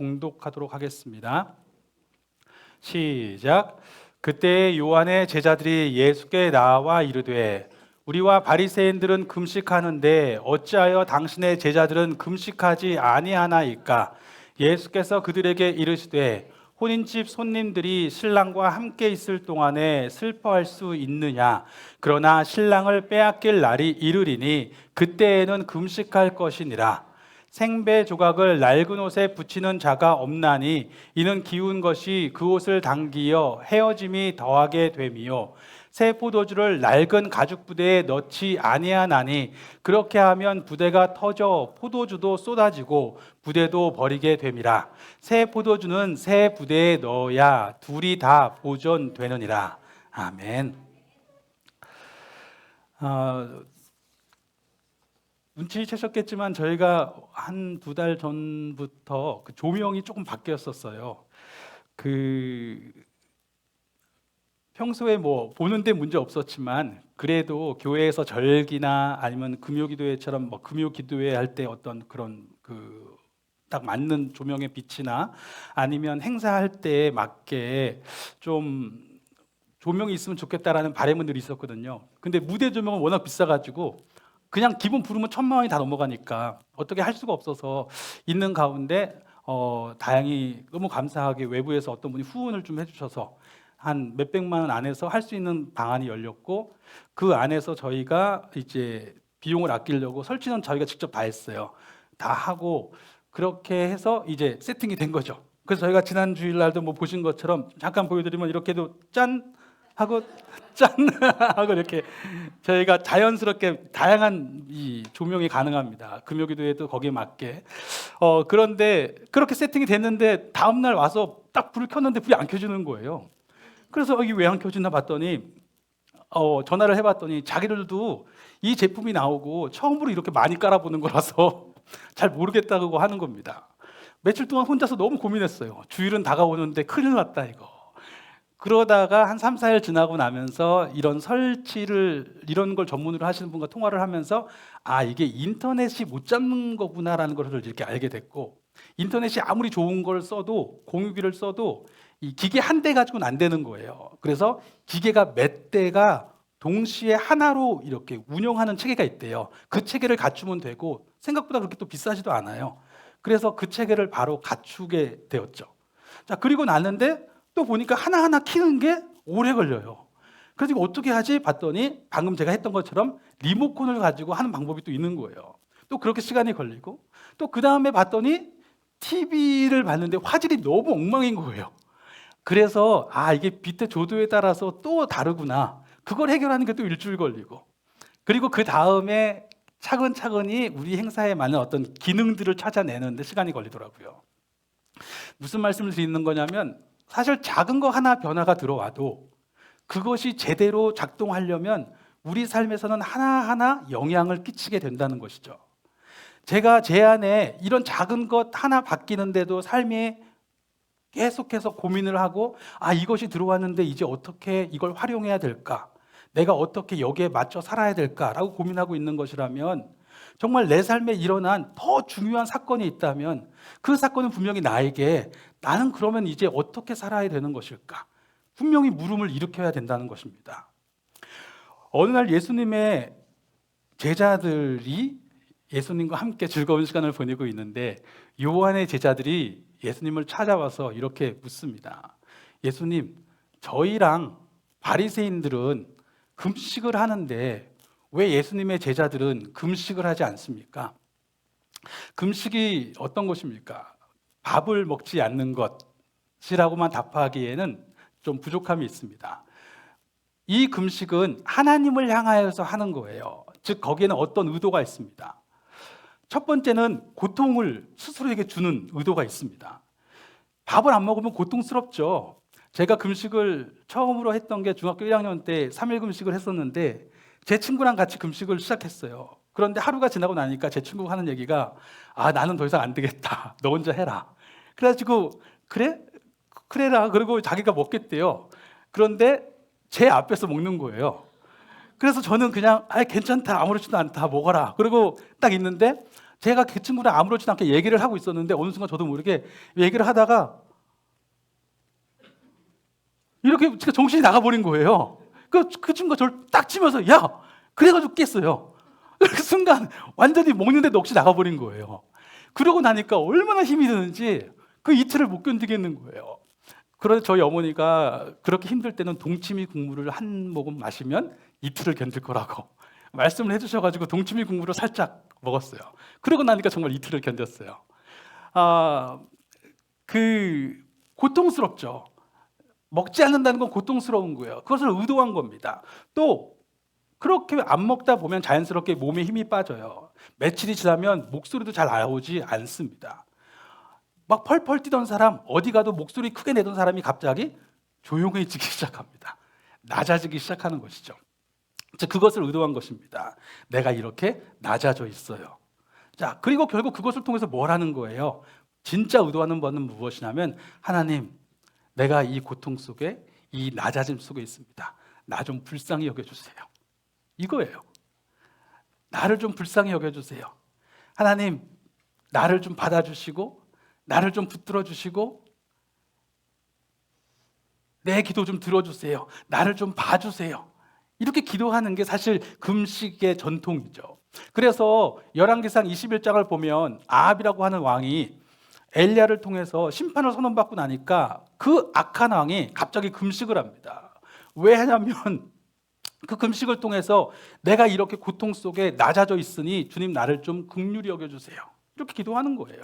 봉독하도록 하겠습니다. 시작. 그때 요한의 제자들이 예수께 나와 이르되 우리와 바리새인들은 금식하는데 어찌하여 당신의 제자들은 금식하지 아니하나이까? 예수께서 그들에게 이르시되 혼인집 손님들이 신랑과 함께 있을 동안에 슬퍼할 수 있느냐? 그러나 신랑을 빼앗길 날이 이르리니 그때에는 금식할 것이니라. 생배 조각을 낡은 옷에 붙이는 자가 없나니 이는 기운 것이 그 옷을 당기어 헤어짐이 더하게 됨이요 새 포도주를 낡은 가죽 부대에 넣지 아니하나니 그렇게 하면 부대가 터져 포도주도 쏟아지고 부대도 버리게 됨이라. 새 포도주는 새 부대에 넣어야 둘이 다 보존되느니라. 아멘. 눈치채셨겠지만 저희가 한 2달 전부터 그 조명이 조금 바뀌었었어요. 평소에 뭐 보는데 문제 없었지만 그래도 교회에서 절기나 아니면 금요기도회처럼 뭐 금요기도회 할 때 어떤 그런 딱 맞는 조명의 빛이나 아니면 행사할 때에 맞게 좀 조명이 있으면 좋겠다라는 바람은 늘 있었거든요. 근데 무대 조명은 워낙 비싸가지고 그냥 기본 부르면 1,000만 원이 다 넘어가니까 어떻게 할 수가 없어서 있는 가운데 다행히 너무 감사하게 외부에서 어떤 분이 후원을 좀 해주셔서 한 몇백만 원 안에서 할 수 있는 방안이 열렸고 그 안에서 저희가 이제 비용을 아끼려고 설치는 저희가 직접 다 했어요. 다 하고 그렇게 해서 이제 세팅이 된 거죠. 그래서 저희가 지난 주일날도 뭐 보신 것처럼 잠깐 보여드리면 이렇게도 짠 하고 짠 하고 이렇게 저희가 자연스럽게 다양한 이 조명이 가능합니다. 금요기도에도 거기에 맞게. 그런데 그렇게 세팅이 됐는데 다음 날 와서 딱 불을 켰는데 불이 안 켜지는 거예요. 그래서 이게 왜 안 켜지나 봤더니 전화를 해봤더니 자기들도 이 제품이 나오고 처음으로 이렇게 많이 깔아보는 거라서 잘 모르겠다고 하는 겁니다. 며칠 동안 혼자서 너무 고민했어요. 주일은 다가오는데 큰일 났다 이거. 그러다가 한 3, 4일 지나고 나면서 이런 설치를 이런 걸 전문으로 하시는 분과 통화를 하면서 이게 인터넷이 못 잡는 거구나라는 것을 이렇게 알게 됐고 인터넷이 아무리 좋은 걸 써도 공유기를 써도 이 기계 한 대 가지고는 안 되는 거예요. 그래서 기계가 몇 대가 동시에 하나로 이렇게 운영하는 체계가 있대요. 그 체계를 갖추면 되고 생각보다 그렇게 또 비싸지도 않아요. 그래서 그 체계를 바로 갖추게 되었죠. 자, 그리고 났는데 또 보니까 하나하나 키는 게 오래 걸려요. 그래서 이거 어떻게 하지? 봤더니 방금 제가 했던 것처럼 리모컨을 가지고 하는 방법이 또 있는 거예요. 또 그렇게 시간이 걸리고 또 그 다음에 봤더니 TV를 봤는데 화질이 너무 엉망인 거예요. 그래서 이게 빛의 조도에 따라서 또 다르구나. 그걸 해결하는 게 또 일주일 걸리고 그리고 그 다음에 차근차근히 우리 행사에 맞는 어떤 기능들을 찾아내는데 시간이 걸리더라고요. 무슨 말씀을 드리는 거냐면 사실 작은 거 하나 변화가 들어와도 그것이 제대로 작동하려면 우리 삶에서는 하나하나 영향을 끼치게 된다는 것이죠. 제가 제 안에 이런 작은 것 하나 바뀌는데도 삶에 계속해서 고민을 하고 이것이 들어왔는데 이제 어떻게 이걸 활용해야 될까? 내가 어떻게 여기에 맞춰 살아야 될까라고 고민하고 있는 것이라면 정말 내 삶에 일어난 더 중요한 사건이 있다면 그 사건은 분명히 나는 그러면 이제 어떻게 살아야 되는 것일까? 분명히 물음을 일으켜야 된다는 것입니다. 어느 날 예수님의 제자들이 예수님과 함께 즐거운 시간을 보내고 있는데 요한의 제자들이 예수님을 찾아와서 이렇게 묻습니다. 예수님, 저희랑 바리새인들은 금식을 하는데 왜 예수님의 제자들은 금식을 하지 않습니까? 금식이 어떤 것입니까? 밥을 먹지 않는 것이라고만 답하기에는 좀 부족함이 있습니다. 이 금식은 하나님을 향하여서 하는 거예요. 즉 거기에는 어떤 의도가 있습니다. 첫 번째는 고통을 스스로에게 주는 의도가 있습니다. 밥을 안 먹으면 고통스럽죠. 제가 금식을 처음으로 했던 게 중학교 1학년 때 3일 금식을 했었는데 제 친구랑 같이 금식을 시작했어요. 그런데 하루가 지나고 나니까 제 친구가 하는 얘기가 나는 더 이상 안 되겠다. 너 혼자 해라. 그래가지고 그래라. 그리고 자기가 먹겠대요. 그런데 제 앞에서 먹는 거예요. 그래서 저는 그냥 괜찮다. 아무렇지도 않다. 먹어라. 그리고 딱 있는데 제가 그 친구랑 아무렇지도 않게 얘기를 하고 있었는데 어느 순간 저도 모르게 얘기를 하다가 이렇게 제가 정신이 나가버린 거예요. 그 친구가 저를 딱 치면서 야! 그래가지고 깼어요. 그 순간 완전히 먹는데도 억지 나가버린 거예요. 그러고 나니까 얼마나 힘이 드는지 그 이틀을 못 견디겠는 거예요. 그래서 저희 어머니가 그렇게 힘들 때는 동치미 국물을 한 모금 마시면 이틀을 견딜 거라고 말씀을 해주셔가지고 동치미 국물을 살짝 먹었어요. 그러고 나니까 정말 이틀을 견뎠어요. 고통스럽죠. 먹지 않는다는 건 고통스러운 거예요. 그것을 의도한 겁니다. 또 그렇게 안 먹다 보면 자연스럽게 몸에 힘이 빠져요. 며칠이 지나면 목소리도 잘 나오지 않습니다. 막 펄펄 뛰던 사람, 어디 가도 목소리 크게 내던 사람이 갑자기 조용해지기 시작합니다. 낮아지기 시작하는 것이죠. 그것을 의도한 것입니다. 내가 이렇게 낮아져 있어요. 자, 그리고 결국 그것을 통해서 뭘 하는 거예요? 진짜 의도하는 바는 무엇이냐면 하나님, 내가 이 고통 속에 이 낮아짐 속에 있습니다. 나 좀 불쌍히 여겨주세요. 이거예요. 나를 좀 불쌍히 여겨주세요. 하나님, 나를 좀 받아주시고 나를 좀 붙들어 주시고 내 기도 좀 들어주세요. 나를 좀 봐주세요. 이렇게 기도하는 게 사실 금식의 전통이죠. 그래서 열왕기상 21장을 보면 아합이라고 하는 왕이 엘리야를 통해서 심판을 선언받고 나니까 그 악한 왕이 갑자기 금식을 합니다. 왜 하냐면 그 금식을 통해서 내가 이렇게 고통 속에 낮아져 있으니 주님 나를 좀 긍휼히 여겨주세요. 이렇게 기도하는 거예요.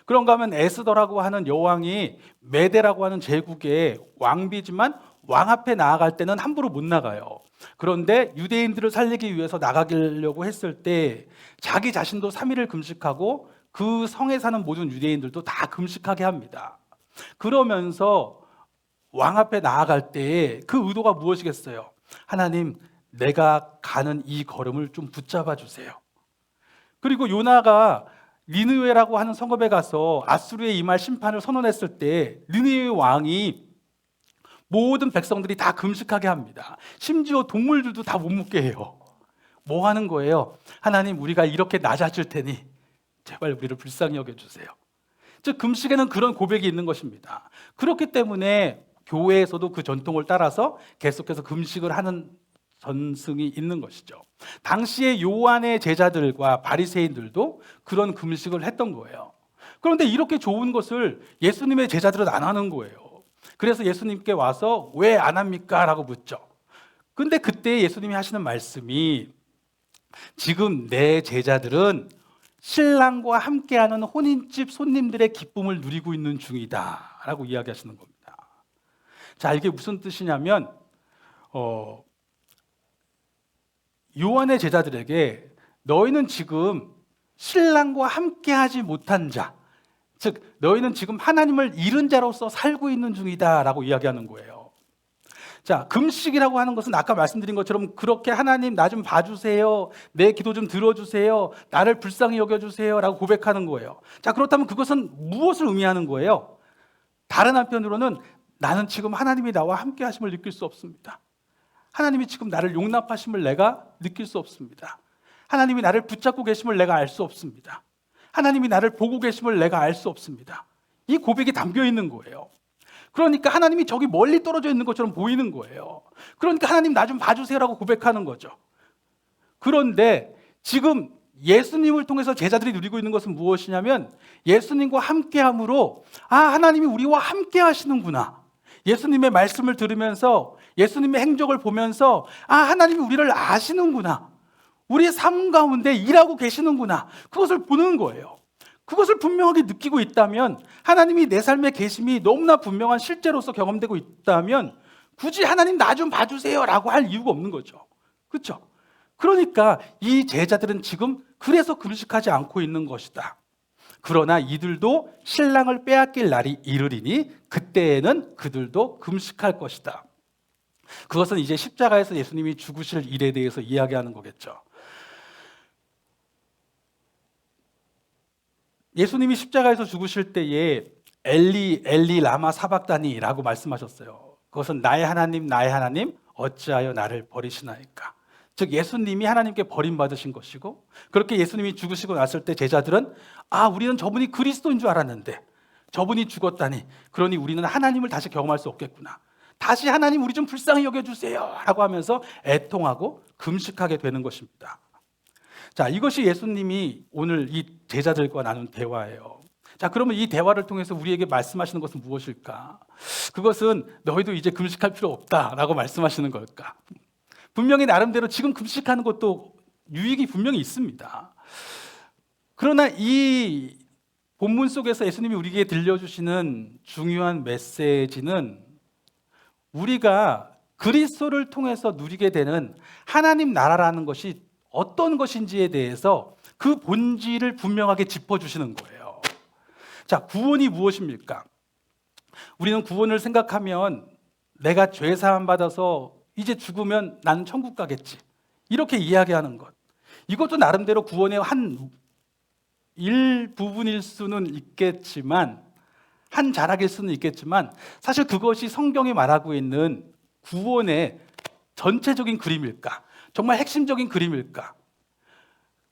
그런가 하면 에스더라고 하는 여왕이 메대라고 하는 제국의 왕비지만 왕 앞에 나아갈 때는 함부로 못 나가요. 그런데 유대인들을 살리기 위해서 나가려고 했을 때 자기 자신도 3일을 금식하고 그 성에 사는 모든 유대인들도 다 금식하게 합니다. 그러면서 왕 앞에 나아갈 때 그 의도가 무엇이겠어요? 하나님, 내가 가는 이 걸음을 좀 붙잡아 주세요. 그리고 요나가 니느웨라고 하는 성읍에 가서 아수르에 임할 심판을 선언했을 때 니느웨 왕이 모든 백성들이 다 금식하게 합니다. 심지어 동물들도 다 못 먹게 해요. 뭐 하는 거예요? 하나님, 우리가 이렇게 낮아질 테니 제발 우리를 불쌍히 여겨주세요. 즉 금식에는 그런 고백이 있는 것입니다. 그렇기 때문에 교회에서도 그 전통을 따라서 계속해서 금식을 하는 전승이 있는 것이죠. 당시에 요한의 제자들과 바리새인들도 그런 금식을 했던 거예요. 그런데 이렇게 좋은 것을 예수님의 제자들은 안 하는 거예요. 그래서 예수님께 와서 왜 안 합니까? 라고 묻죠. 근데 그때 예수님이 하시는 말씀이 지금 내 제자들은 신랑과 함께하는 혼인집 손님들의 기쁨을 누리고 있는 중이다 라고 이야기하시는 겁니다. 자, 이게 무슨 뜻이냐면 요한의 제자들에게 너희는 지금 신랑과 함께하지 못한 자, 즉 너희는 지금 하나님을 잃은 자로서 살고 있는 중이다 라고 이야기하는 거예요. 자, 금식이라고 하는 것은 아까 말씀드린 것처럼 그렇게 하나님 나 좀 봐주세요, 내 기도 좀 들어주세요, 나를 불쌍히 여겨주세요 라고 고백하는 거예요. 자, 그렇다면 그것은 무엇을 의미하는 거예요? 다른 한편으로는 나는 지금 하나님이 나와 함께 하심을 느낄 수 없습니다. 하나님이 지금 나를 용납하심을 내가 느낄 수 없습니다. 하나님이 나를 붙잡고 계심을 내가 알 수 없습니다. 하나님이 나를 보고 계심을 내가 알 수 없습니다. 이 고백이 담겨 있는 거예요. 그러니까 하나님이 저기 멀리 떨어져 있는 것처럼 보이는 거예요. 그러니까 하나님 나 좀 봐주세요라고 고백하는 거죠. 그런데 지금 예수님을 통해서 제자들이 누리고 있는 것은 무엇이냐면 예수님과 함께함으로 하나님이 우리와 함께 하시는구나. 예수님의 말씀을 들으면서 예수님의 행적을 보면서 하나님이 우리를 아시는구나. 우리의 삶 가운데 일하고 계시는구나. 그것을 보는 거예요. 그것을 분명하게 느끼고 있다면 하나님이 내 삶에 계심이 너무나 분명한 실제로서 경험되고 있다면 굳이 하나님 나 좀 봐주세요 라고 할 이유가 없는 거죠. 그렇죠? 그러니까 이 제자들은 지금 그래서 금식하지 않고 있는 것이다. 그러나 이들도 신랑을 빼앗길 날이 이르리니 그때에는 그들도 금식할 것이다. 그것은 이제 십자가에서 예수님이 죽으실 일에 대해서 이야기하는 거겠죠. 예수님이 십자가에서 죽으실 때에 엘리 엘리 라마 사박다니라고 말씀하셨어요. 그것은 나의 하나님 어찌하여 나를 버리시나이까. 즉 예수님이 하나님께 버림받으신 것이고, 그렇게 예수님이 죽으시고 났을 때 제자들은 우리는 저분이 그리스도인 줄 알았는데 저분이 죽었다니, 그러니 우리는 하나님을 다시 경험할 수 없겠구나. 다시 하나님 우리 좀 불쌍히 여겨주세요 라고 하면서 애통하고 금식하게 되는 것입니다. 자, 이것이 예수님이 오늘 이 제자들과 나눈 대화예요. 자, 그러면 이 대화를 통해서 우리에게 말씀하시는 것은 무엇일까? 그것은 너희도 이제 금식할 필요 없다라고 말씀하시는 걸까? 분명히 나름대로 지금 금식하는 것도 유익이 분명히 있습니다. 그러나 이 본문 속에서 예수님이 우리에게 들려주시는 중요한 메시지는 우리가 그리스도를 통해서 누리게 되는 하나님 나라라는 것이 어떤 것인지에 대해서 그 본질을 분명하게 짚어주시는 거예요. 자, 구원이 무엇입니까? 우리는 구원을 생각하면 내가 죄 사함 받아서 이제 죽으면 나는 천국 가겠지, 이렇게 이야기하는 것, 이것도 나름대로 구원의 한 일부분일 수는 있겠지만, 한 자락일 수는 있겠지만, 사실 그것이 성경이 말하고 있는 구원의 전체적인 그림일까? 정말 핵심적인 그림일까?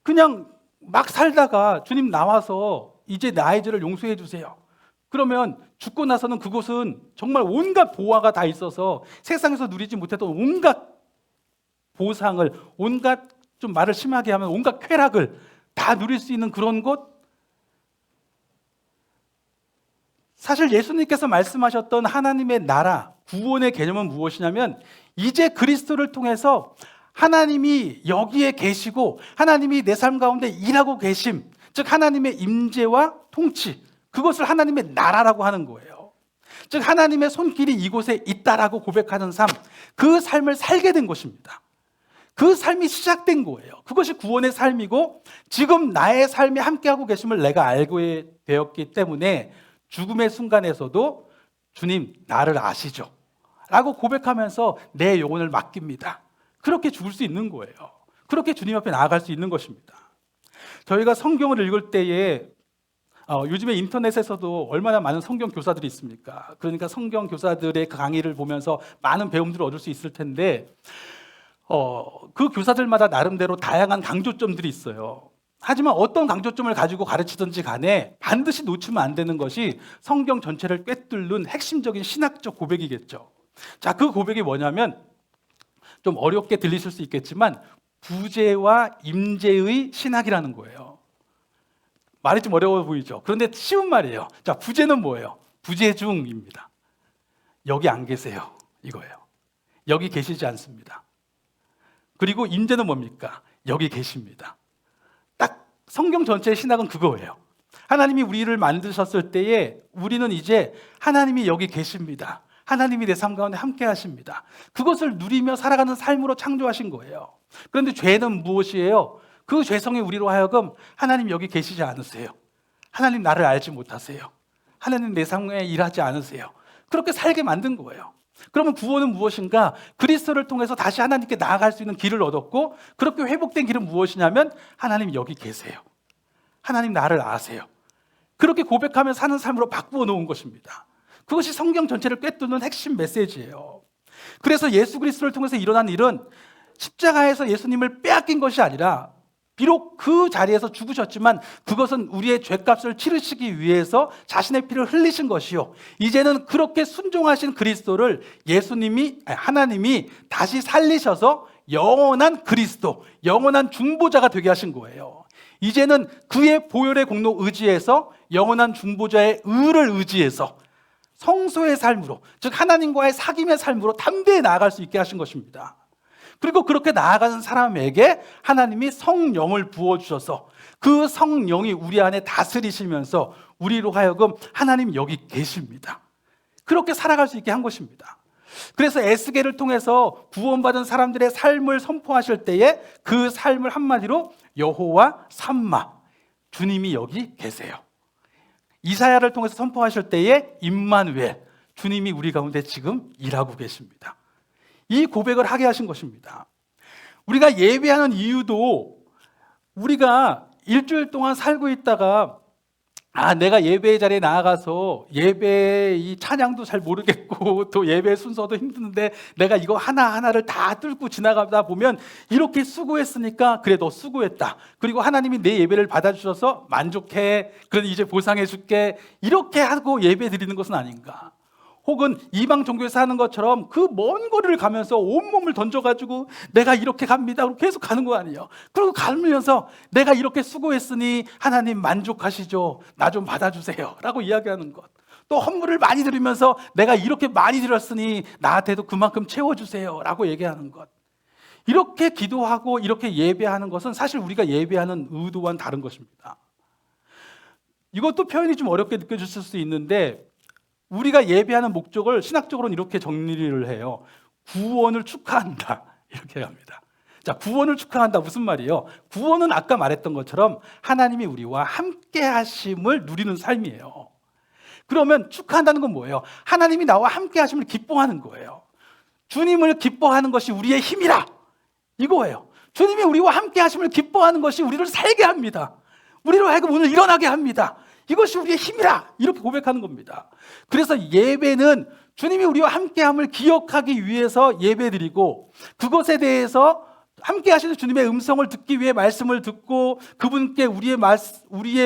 그냥 막 살다가 주님 나와서 이제 나의 죄를 용서해 주세요, 그러면 죽고 나서는 그곳은 정말 온갖 보화가 다 있어서 세상에서 누리지 못했던 온갖 보상을, 온갖, 좀 말을 심하게 하면 온갖 쾌락을 다 누릴 수 있는 그런 곳? 사실 예수님께서 말씀하셨던 하나님의 나라, 구원의 개념은 무엇이냐면, 이제 그리스도를 통해서 하나님이 여기에 계시고 하나님이 내 삶 가운데 일하고 계심, 즉 하나님의 임재와 통치, 그것을 하나님의 나라라고 하는 거예요. 즉 하나님의 손길이 이곳에 있다라고 고백하는 삶, 그 삶을 살게 된 것입니다. 그 삶이 시작된 거예요. 그것이 구원의 삶이고, 지금 나의 삶에 함께하고 계심을 내가 알고 되었기 때문에 죽음의 순간에서도 주님 나를 아시죠? 라고 고백하면서 내 영혼을 맡깁니다. 그렇게 죽을 수 있는 거예요. 그렇게 주님 앞에 나아갈 수 있는 것입니다. 저희가 성경을 읽을 때에 요즘에 인터넷에서도 얼마나 많은 성경 교사들이 있습니까? 그러니까 성경 교사들의 강의를 보면서 많은 배움들을 얻을 수 있을 텐데, 그 교사들마다 나름대로 다양한 강조점들이 있어요. 하지만 어떤 강조점을 가지고 가르치든지 간에 반드시 놓치면 안 되는 것이 성경 전체를 꿰뚫는 핵심적인 신학적 고백이겠죠. 자, 그 고백이 뭐냐면, 좀 어렵게 들리실 수 있겠지만 부재와 임재의 신학이라는 거예요. 말이 좀 어려워 보이죠? 그런데 쉬운 말이에요. 자, 부재는 뭐예요? 부재중입니다. 여기 안 계세요, 이거예요. 여기 계시지 않습니다. 그리고 임재는 뭡니까? 여기 계십니다. 딱 성경 전체의 신학은 그거예요. 하나님이 우리를 만드셨을 때에 우리는 이제 하나님이 여기 계십니다. 하나님이 내 삶 가운데 함께 하십니다. 그것을 누리며 살아가는 삶으로 창조하신 거예요. 그런데 죄는 무엇이에요? 그 죄성이 우리로 하여금 하나님 여기 계시지 않으세요, 하나님 나를 알지 못하세요, 하나님 내 삶에 일하지 않으세요, 그렇게 살게 만든 거예요. 그러면 구원은 무엇인가? 그리스도를 통해서 다시 하나님께 나아갈 수 있는 길을 얻었고, 그렇게 회복된 길은 무엇이냐면 하나님 여기 계세요, 하나님 나를 아세요, 그렇게 고백하며 사는 삶으로 바꾸어 놓은 것입니다. 그것이 성경 전체를 꿰뚫는 핵심 메시지예요. 그래서 예수 그리스도를 통해서 일어난 일은 십자가에서 예수님을 빼앗긴 것이 아니라, 비록 그 자리에서 죽으셨지만 그것은 우리의 죄값을 치르시기 위해서 자신의 피를 흘리신 것이요, 이제는 그렇게 순종하신 그리스도를 하나님이 다시 살리셔서 영원한 그리스도, 영원한 중보자가 되게 하신 거예요. 이제는 그의 보혈의 공로 의지해서, 영원한 중보자의 의를 의지해서 성소의 삶으로, 즉 하나님과의 사귐의 삶으로 담대히 나아갈 수 있게 하신 것입니다. 그리고 그렇게 나아가는 사람에게 하나님이 성령을 부어주셔서 그 성령이 우리 안에 다스리시면서 우리로 하여금 하나님 여기 계십니다, 그렇게 살아갈 수 있게 한 것입니다. 그래서 에스겔을 통해서 구원받은 사람들의 삶을 선포하실 때에 그 삶을 한마디로 여호와 삼마, 주님이 여기 계세요. 이사야를 통해서 선포하실 때에 임마누엘, 주님이 우리 가운데 지금 일하고 계십니다. 이 고백을 하게 하신 것입니다. 우리가 예배하는 이유도, 우리가 일주일 동안 살고 있다가 내가 예배 자리에 나아가서 예배 이 찬양도 잘 모르겠고 또 예배 순서도 힘드는데 내가 이거 하나하나를 다 뚫고 지나가다 보면 이렇게 수고했으니까 그래 너 수고했다. 그리고 하나님이 내 예배를 받아주셔서 만족해. 그래 이제 보상해 줄게. 이렇게 하고 예배 드리는 것은 아닌가. 혹은 이방 종교에서 하는 것처럼 그 먼 거리를 가면서 온몸을 던져가지고 내가 이렇게 갑니다. 계속 가는 거 아니에요. 그리고 가면서 내가 이렇게 수고했으니 하나님 만족하시죠. 나 좀 받아주세요. 라고 이야기하는 것. 또 헌물을 많이 드리면서 내가 이렇게 많이 드렸으니 나한테도 그만큼 채워주세요. 라고 얘기하는 것. 이렇게 기도하고 이렇게 예배하는 것은 사실 우리가 예배하는 의도와는 다른 것입니다. 이것도 표현이 좀 어렵게 느껴졌을 수 있는데 우리가 예배하는 목적을 신학적으로는 이렇게 정리를 해요. 구원을 축하한다. 이렇게 합니다. 자, 구원을 축하한다. 무슨 말이에요? 구원은 아까 말했던 것처럼 하나님이 우리와 함께 하심을 누리는 삶이에요. 그러면 축하한다는 건 뭐예요? 하나님이 나와 함께 하심을 기뻐하는 거예요. 주님을 기뻐하는 것이 우리의 힘이라. 이거예요. 주님이 우리와 함께 하심을 기뻐하는 것이 우리를 살게 합니다. 우리로 하여금 오늘 일어나게 합니다. 이것이 우리의 힘이라 이렇게 고백하는 겁니다. 그래서 예배는 주님이 우리와 함께함을 기억하기 위해서 예배드리고 그것에 대해서 함께 하시는 주님의 음성을 듣기 위해 말씀을 듣고 그분께 우리의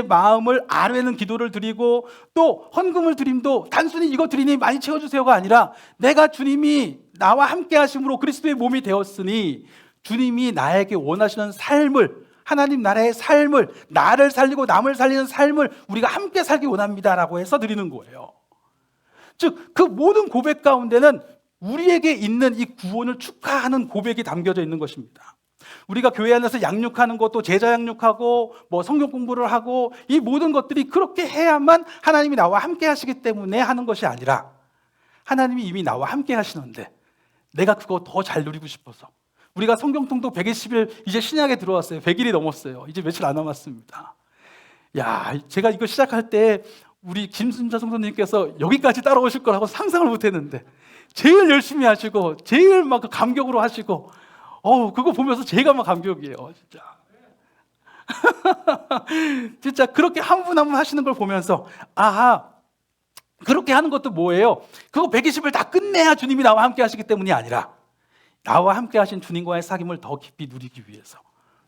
마음을 아뢰는 기도를 드리고 또 헌금을 드림도 단순히 이거 드리니 많이 채워주세요가 아니라 내가 주님이 나와 함께 하심으로 그리스도의 몸이 되었으니 주님이 나에게 원하시는 삶을 하나님 나라의 삶을 나를 살리고 남을 살리는 삶을 우리가 함께 살기 원합니다라고 해서 드리는 거예요. 즉 그 모든 고백 가운데는 우리에게 있는 이 구원을 축하하는 고백이 담겨져 있는 것입니다. 우리가 교회 안에서 양육하는 것도 제자 양육하고 성경 공부를 하고 이 모든 것들이 그렇게 해야만 하나님이 나와 함께 하시기 때문에 하는 것이 아니라 하나님이 이미 나와 함께 하시는데 내가 그거 더 잘 누리고 싶어서 우리가 성경통독 120일 이제 신약에 들어왔어요. 100일이 넘었어요. 이제 며칠 안 남았습니다. 야, 제가 이거 시작할 때 우리 김순자 성도님께서 여기까지 따라오실 거라고 상상을 못했는데 제일 열심히 하시고 제일 막 감격으로 하시고 그거 보면서 제가 막 감격이에요. 진짜. 진짜 그렇게 한 분 한 분 하시는 걸 보면서 그렇게 하는 것도 뭐예요? 그거 120을 다 끝내야 주님이 나와 함께 하시기 때문이 아니라 나와 함께 하신 주님과의 사귐을 더 깊이 누리기 위해서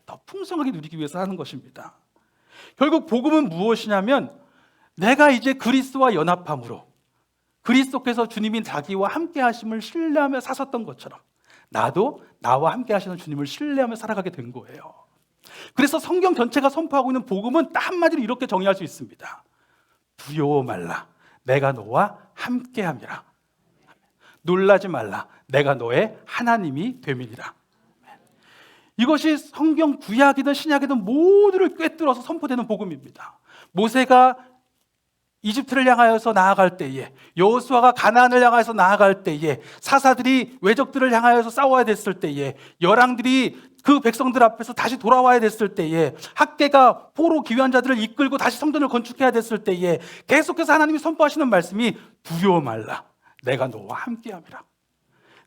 더 풍성하게 누리기 위해서 하는 것입니다. 결국 복음은 무엇이냐면 내가 이제 그리스도와 연합함으로 그리스도께서 주님인 자기와 함께 하심을 신뢰하며 사셨던 것처럼 나도 나와 함께 하시는 주님을 신뢰하며 살아가게 된 거예요. 그래서 성경 전체가 선포하고 있는 복음은 딱 한마디로 이렇게 정의할 수 있습니다. 두려워 말라. 내가 너와 함께 함이라. 놀라지 말라. 내가 너의 하나님이 됨이니라. 이것이 성경 구약이든 신약이든 모두를 꿰뚫어서 선포되는 복음입니다. 모세가 이집트를 향하여서 나아갈 때에, 여호수아가 가나안을 향하여서 나아갈 때에, 사사들이 외적들을 향하여서 싸워야 됐을 때에, 열왕들이 그 백성들 앞에서 다시 돌아와야 됐을 때에, 학개가 포로 기회한 자들을 이끌고 다시 성전을 건축해야 됐을 때에 계속해서 하나님이 선포하시는 말씀이 두려워 말라. 내가 너와 함께함이라.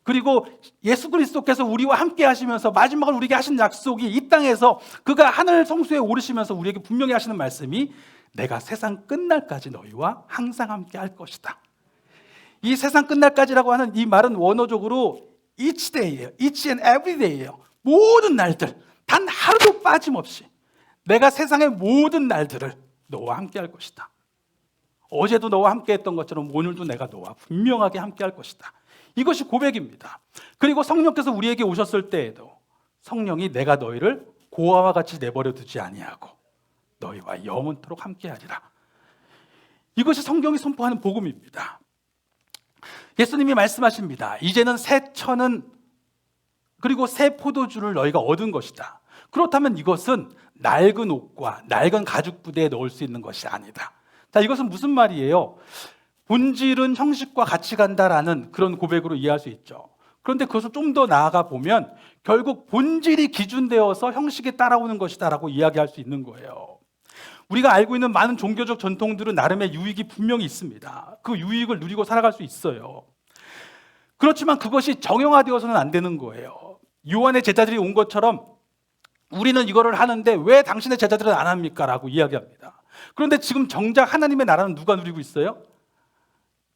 그리고 예수 그리스도께서 우리와 함께 하시면서 마지막으로 우리에게 하신 약속이 이 땅에서 그가 하늘 성수에 오르시면서 우리에게 분명히 하시는 말씀이 내가 세상 끝날까지 너희와 항상 함께 할 것이다. 이 세상 끝날까지라고 하는 이 말은 원어적으로 each day예요. each and every day예요. 모든 날들, 단 하루도 빠짐없이 내가 세상의 모든 날들을 너와 함께 할 것이다. 어제도 너와 함께 했던 것처럼 오늘도 내가 너와 분명하게 함께 할 것이다. 이것이 고백입니다. 그리고 성령께서 우리에게 오셨을 때에도 성령이 내가 너희를 고아와 같이 내버려 두지 아니하고 너희와 영원토록 함께하리라. 이것이 성경이 선포하는 복음입니다. 예수님이 말씀하십니다. 이제는 새 천은 그리고 새 포도주를 너희가 얻은 것이다. 그렇다면 이것은 낡은 옷과 낡은 가죽 부대에 넣을 수 있는 것이 아니다. 자, 이것은 무슨 말이에요? 본질은 형식과 같이 간다라는 그런 고백으로 이해할 수 있죠. 그런데 그것을 좀 더 나아가 보면 결국 본질이 기준되어서 형식에 따라오는 것이다라고 이야기할 수 있는 거예요. 우리가 알고 있는 많은 종교적 전통들은 나름의 유익이 분명히 있습니다. 그 유익을 누리고 살아갈 수 있어요. 그렇지만 그것이 정형화되어서는 안 되는 거예요. 요한의 제자들이 온 것처럼 우리는 이거를 하는데 왜 당신의 제자들은 안 합니까? 라고 이야기합니다. 그런데 지금 정작 하나님의 나라는 누가 누리고 있어요?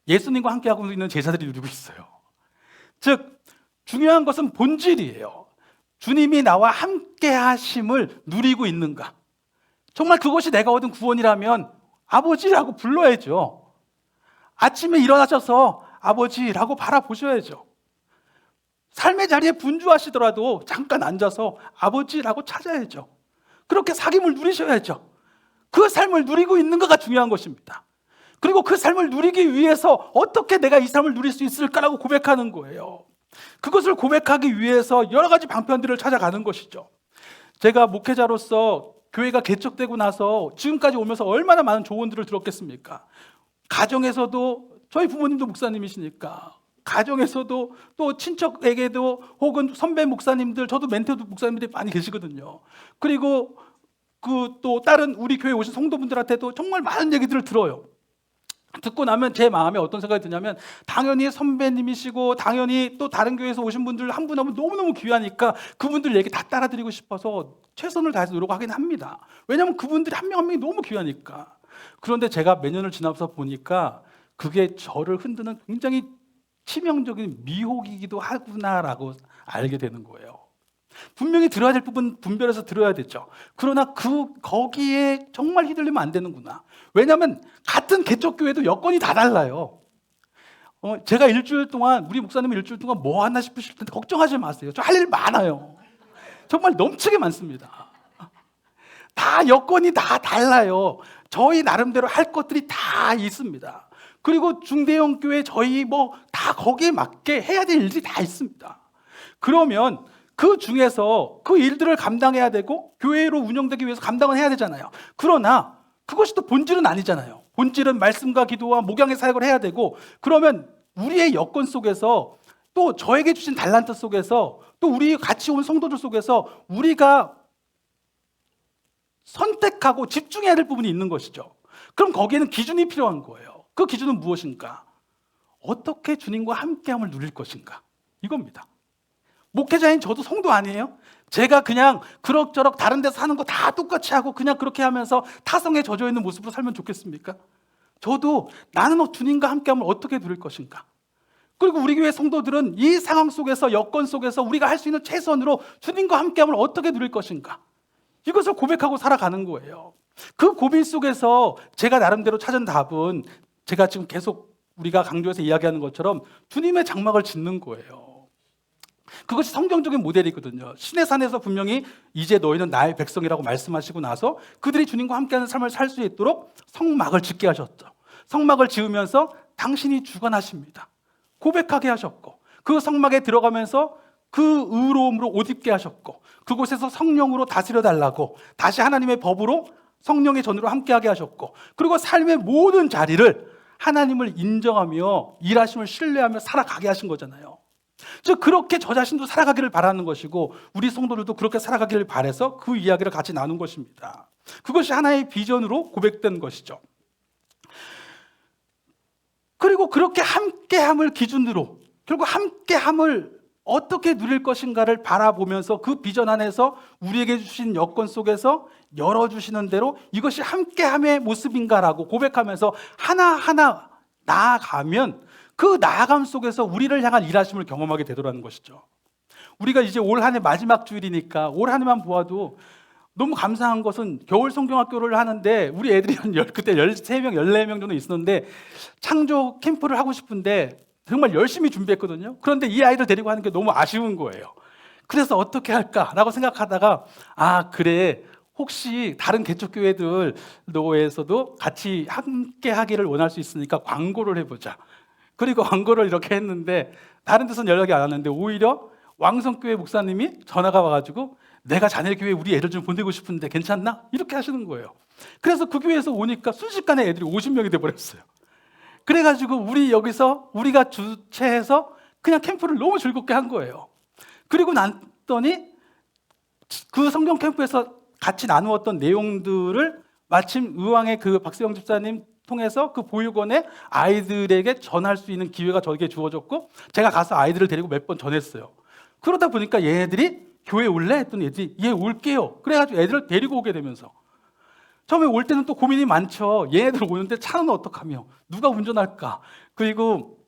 예수님과 함께하고 있는 제자들이 누리고 있어요. 즉 중요한 것은 본질이에요. 주님이 나와 함께 하심을 누리고 있는가? 정말 그것이 내가 얻은 구원이라면 아버지라고 불러야죠. 아침에 일어나셔서 아버지라고 바라보셔야죠. 삶의 자리에 분주하시더라도 잠깐 앉아서 아버지라고 찾아야죠. 그렇게 사귐을 누리셔야죠. 그 삶을 누리고 있는가가 중요한 것입니다. 그리고 그 삶을 누리기 위해서 어떻게 내가 이 삶을 누릴 수 있을까라고 고백하는 거예요. 그것을 고백하기 위해서 여러 가지 방편들을 찾아가는 것이죠. 제가 목회자로서 교회가 개척되고 나서 지금까지 오면서 얼마나 많은 조언들을 들었겠습니까? 가정에서도 저희 부모님도 목사님이시니까 가정에서도 또 친척에게도 혹은 선배 목사님들, 저도 멘토 목사님들이 많이 계시거든요. 그리고 그 또 다른 우리 교회 오신 성도분들한테도 정말 많은 얘기들을 들어요. 듣고 나면 제 마음에 어떤 생각이 드냐면 당연히 선배님이시고 당연히 또 다른 교회에서 오신 분들 한 분 한 분 너무너무 귀하니까 그분들 얘기 다 따라드리고 싶어서 최선을 다해서 노력하긴 합니다. 왜냐하면 그분들이 한 명 한 명이 너무 귀하니까. 그런데 제가 몇 년을 지나서 보니까 그게 저를 흔드는 굉장히 치명적인 미혹이기도 하구나라고 알게 되는 거예요. 분명히 들어야 될 부분 분별해서 들어야 되죠. 그러나 거기에 정말 휘둘리면 안 되는구나. 왜냐하면 같은 개척교회도 여건이 다 달라요. 제가 일주일 동안 우리 목사님은 일주일 동안 뭐 하나 싶으실 텐데 걱정하지 마세요. 저 할 일 많아요. 정말 넘치게 많습니다. 다 여건이 다 달라요. 저희 나름대로 할 것들이 다 있습니다. 그리고 중대형 교회 저희 뭐 다 거기에 맞게 해야 될 일들이 다 있습니다. 그러면 그 중에서 그 일들을 감당해야 되고 교회로 운영되기 위해서 감당을 해야 되잖아요. 그러나 그것이 또 본질은 아니잖아요. 본질은 말씀과 기도와 목양의 사역을 해야 되고, 그러면 우리의 여건 속에서 또 저에게 주신 달란트 속에서 또 우리 같이 온 성도들 속에서 우리가 선택하고 집중해야 될 부분이 있는 것이죠. 그럼 거기에는 기준이 필요한 거예요. 그 기준은 무엇인가? 어떻게 주님과 함께함을 누릴 것인가? 이겁니다. 목회자인 저도 성도 아니에요? 제가 그냥 그럭저럭 다른 데서 사는 거 다 똑같이 하고 그냥 그렇게 하면서 타성에 젖어 있는 모습으로 살면 좋겠습니까? 저도 나는 주님과 함께함을 어떻게 누릴 것인가? 그리고 우리 교회 성도들은 이 상황 속에서 여건 속에서 우리가 할 수 있는 최선으로 주님과 함께함을 어떻게 누릴 것인가? 이것을 고백하고 살아가는 거예요. 그 고민 속에서 제가 나름대로 찾은 답은 제가 지금 계속 우리가 강조해서 이야기하는 것처럼 주님의 장막을 짓는 거예요. 그것이 성경적인 모델이거든요. 신의 산에서 분명히 이제 너희는 나의 백성이라고 말씀하시고 나서 그들이 주님과 함께하는 삶을 살 수 있도록 성막을 짓게 하셨죠. 성막을 지으면서 당신이 주관하십니다. 고백하게 하셨고, 그 성막에 들어가면서 그 의로움으로 옷 입게 하셨고, 그곳에서 성령으로 다스려 달라고 다시 하나님의 법으로 성령의 전으로 함께하게 하셨고, 그리고 삶의 모든 자리를 하나님을 인정하며 일하심을 신뢰하며 살아가게 하신 거잖아요. 즉 그렇게 저 자신도 살아가기를 바라는 것이고 우리 성도들도 그렇게 살아가기를 바라서 그 이야기를 같이 나눈 것입니다. 그것이 하나의 비전으로 고백된 것이죠. 그리고 그렇게 함께함을 기준으로 결국 함께함을 어떻게 누릴 것인가를 바라보면서 그 비전 안에서 우리에게 주신 여건 속에서 열어주시는 대로 이것이 함께함의 모습인가라고 고백하면서 하나하나 나아가면 그 나아감 속에서 우리를 향한 일하심을 경험하게 되더라는 것이죠. 우리가 이제 올 한 해 마지막 주일이니까 올 한 해만 보아도 너무 감사한 것은 겨울 성경학교를 하는데 우리 애들이 그때 13명, 14명 정도 있었는데 창조 캠프를 하고 싶은데 정말 열심히 준비했거든요. 그런데 이 아이들 데리고 하는 게 너무 아쉬운 거예요. 그래서 어떻게 할까라고 생각하다가 그래 혹시 다른 개척교회들에서도 같이 함께 하기를 원할 수 있으니까 광고를 해보자. 그리고 광고를 이렇게 했는데 다른 데서는 연락이 안 왔는데 오히려 왕성교회 목사님이 전화가 와가지고 내가 자네 교회에 우리 애들 좀 보내고 싶은데 괜찮나? 이렇게 하시는 거예요. 그래서 그 교회에서 오니까 순식간에 애들이 50명이 돼버렸어요. 그래가지고 우리가 주최해서 그냥 캠프를 너무 즐겁게 한 거예요. 그리고 났더니 그 성경 캠프에서 같이 나누었던 내용들을 마침 의왕의 그 박세영 집사님 통해서 그 보육원에 아이들에게 전할 수 있는 기회가 저에게 주어졌고 제가 가서 아이들을 데리고 몇 번 전했어요. 그러다 보니까 얘네들이 교회 올래? 했더니 애들이 올게요. 그래가지고 애들을 데리고 오게 되면서 처음에 올 때는 또 고민이 많죠. 얘네들 오는데 차는 어떡하며, 누가 운전할까, 그리고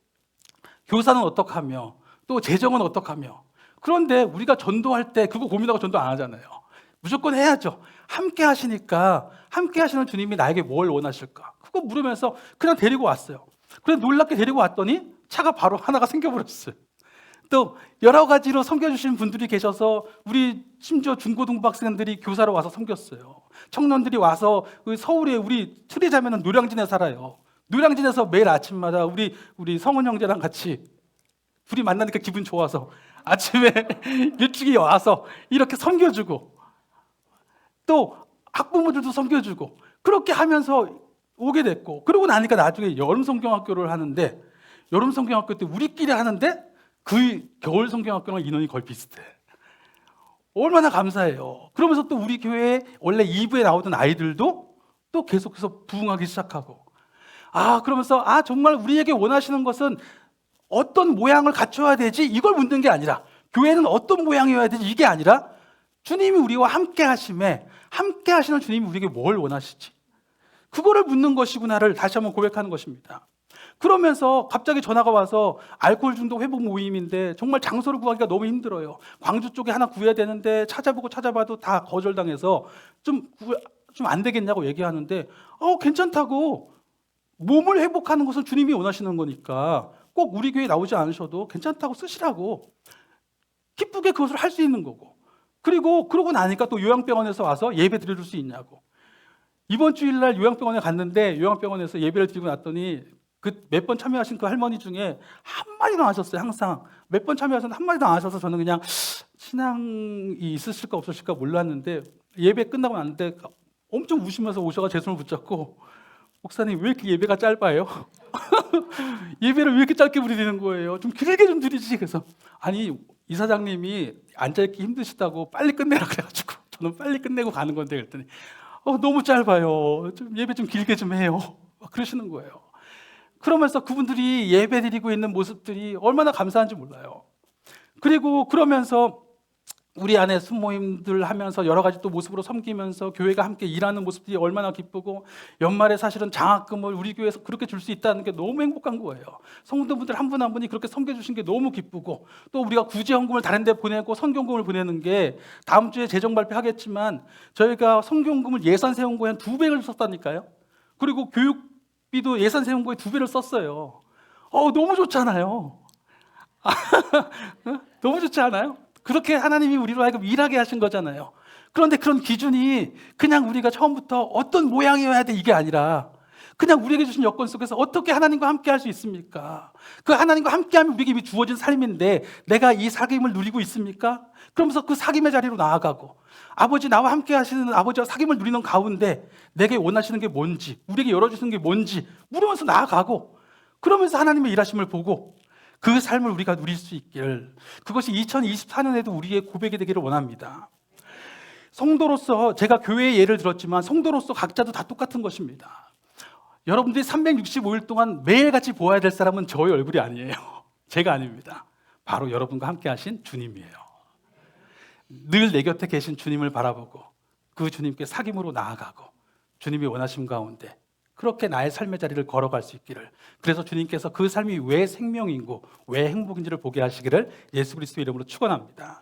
교사는 어떡하며, 또 재정은 어떡하며. 그런데 우리가 전도할 때 그거 고민하고 전도 안 하잖아요. 무조건 해야죠. 함께 하시니까, 함께 하시는 주님이 나에게 뭘 원하실까, 그거 물으면서 그냥 데리고 왔어요. 그래서 놀랍게 데리고 왔더니 차가 바로 하나가 생겨버렸어요. 또 여러 가지로 섬겨주신 분들이 계셔서 우리 심지어 중고등부 학생들이 교사로 와서 섬겼어요. 청년들이 와서 서울에 우리 트리자매는 노량진에 살아요. 노량진에서 매일 아침마다 우리 성은 형제랑 같이 둘이 만나니까 기분 좋아서 아침에 일찍이 와서 이렇게 섬겨주고, 또 학부모들도 섬겨주고, 그렇게 하면서 오게 됐고, 그러고 나니까 나중에 여름 성경학교를 하는데, 여름 성경학교 때 우리끼리 하는데 그 겨울 성경학교랑 인원이 거의 비슷해. 얼마나 감사해요. 그러면서 또 우리 교회에 원래 2부에 나오던 아이들도 또 계속해서 부흥하기 시작하고, 그러면서 정말 우리에게 원하시는 것은 어떤 모양을 갖춰야 되지, 이걸 묻는 게 아니라, 교회는 어떤 모양이어야 되지, 이게 아니라 주님이 우리와 함께 하심에, 함께 하시는 주님이 우리에게 뭘 원하시지, 그거를 묻는 것이구나를 다시 한번 고백하는 것입니다. 그러면서 갑자기 전화가 와서 알코올 중독 회복 모임인데 정말 장소를 구하기가 너무 힘들어요. 광주 쪽에 하나 구해야 되는데 찾아봐도 다 거절당해서 좀 안 되겠냐고 얘기하는데, 괜찮다고, 몸을 회복하는 것은 주님이 원하시는 거니까 꼭 우리 교회 나오지 않으셔도 괜찮다고 쓰시라고, 기쁘게 그것을 할 수 있는 거고, 그리고 그러고 나니까 또 요양병원에서 와서 예배 드릴 수 있냐고. 이번 주일날 요양병원에 갔는데 요양병원에서 예배를 드리고 났더니 그 몇 번 참여하신 그 할머니 중에 한마디도 안 하셨어요. 항상 몇 번 참여하셨는데 한마디도 안 하셔서 저는 그냥 신앙이 있으실까 없으실까 몰랐는데, 예배 끝나고 났는데 엄청 우시면서 오셔서 제 손을 붙잡고, 목사님 왜 이렇게 예배가 짧아요? 예배를 왜 이렇게 짧게 드리는 거예요? 좀 길게 좀 드리지. 그래서 아니, 이사장님이 앉아있기 힘드시다고 빨리 끝내라 그래가지고 저는 빨리 끝내고 가는 건데, 그랬더니 너무 짧아요. 좀 예배 좀 길게 좀 해요. 그러시는 거예요. 그러면서 그분들이 예배 드리고 있는 모습들이 얼마나 감사한지 몰라요. 그리고 그러면서 우리 안에 순모임들 하면서 여러 가지 또 모습으로 섬기면서 교회가 함께 일하는 모습들이 얼마나 기쁘고, 연말에 사실은 장학금을 우리 교회에서 그렇게 줄 수 있다는 게 너무 행복한 거예요. 성도분들 한 분 한 분이 그렇게 섬겨주신 게 너무 기쁘고, 또 우리가 구제헌금을 다른 데 보내고 성경금을 보내는 게, 다음 주에 재정 발표하겠지만 저희가 성경금을 예산 세운 거에 한 2배를 썼다니까요. 그리고 교육비도 예산 세운 거에 2배를 썼어요. 너무 좋잖아요. 너무 좋지 않아요? 그렇게 하나님이 우리로 하여금 일하게 하신 거잖아요. 그런데 그런 기준이 그냥 우리가 처음부터 어떤 모양이어야 돼, 이게 아니라 그냥 우리에게 주신 여건 속에서 어떻게 하나님과 함께 할 수 있습니까? 그 하나님과 함께하면 우리에게 주어진 삶인데 내가 이 사귐을 누리고 있습니까? 그러면서 그 사귐의 자리로 나아가고, 아버지, 나와 함께 하시는 아버지와 사귐을 누리는 가운데 내게 원하시는 게 뭔지, 우리에게 열어주시는 게 뭔지 물으면서 나아가고, 그러면서 하나님의 일하심을 보고 그 삶을 우리가 누릴 수 있기를, 그것이 2024년에도 우리의 고백이 되기를 원합니다. 성도로서, 제가 교회의 예를 들었지만 성도로서 각자도 다 똑같은 것입니다. 여러분들이 365일 동안 매일같이 보아야 될 사람은 저의 얼굴이 아니에요. 제가 아닙니다. 바로 여러분과 함께 하신 주님이에요. 늘 내 곁에 계신 주님을 바라보고 그 주님께 사귐으로 나아가고, 주님이 원하심 가운데 그렇게 나의 삶의 자리를 걸어갈 수 있기를, 그래서 주님께서 그 삶이 왜 생명이고 왜 행복인지를 보게 하시기를 예수 그리스도의 이름으로 축원합니다.